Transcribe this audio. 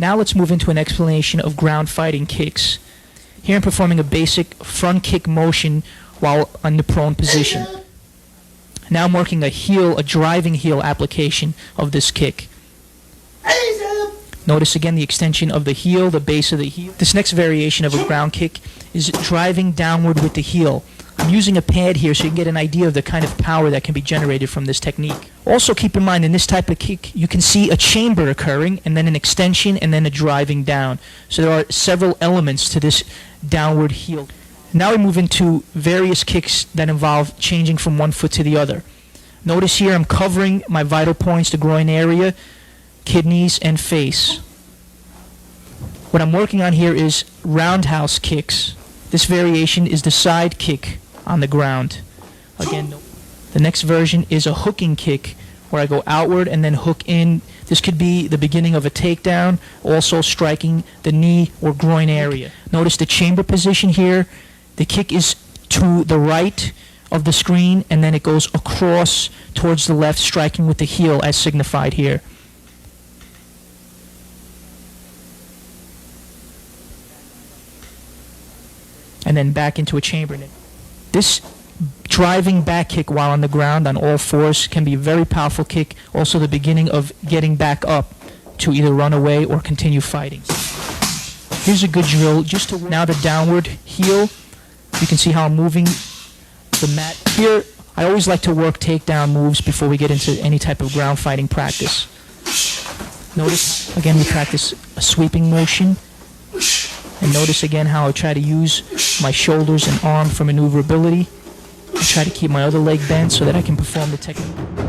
Now let's move into an explanation of ground fighting kicks. Here I'm performing a basic front kick motion while in the prone position. Now I'm working a driving heel application of this kick. Notice again the extension of the heel, the base of the heel. This next variation of a ground kick is driving downward with the heel. I'm using a pad here so you can get an idea of the kind of power that can be generated from this technique. Also keep in mind in this type of kick you can see a chamber occurring and then an extension and then a driving down. So there are several elements to this downward heel. Now we move into various kicks that involve changing from one foot to the other. Notice here I'm covering my vital points, the groin area, kidneys, and face. What I'm working on here is roundhouse kicks. This variation is the side kick on the ground. Again, the next version is a hooking kick where I go outward and then hook in. This could be the beginning of a takedown, also striking the knee or groin area. Notice the chamber position here. The kick is to the right of the screen and then it goes across towards the left, striking with the heel as signified here. And then back into a chamber. This driving back kick while on the ground on all fours can be a very powerful kick, also the beginning of getting back up to either run away or continue fighting. Here's a good drill. Just to now the downward heel. You can see how I'm moving the mat. Here, I always like to work takedown moves before we get into any type of ground fighting practice. Notice, again, we practice a sweeping motion. And notice again how I try to use my shoulders and arm for maneuverability. I try to keep my other leg bent so that I can perform the technique.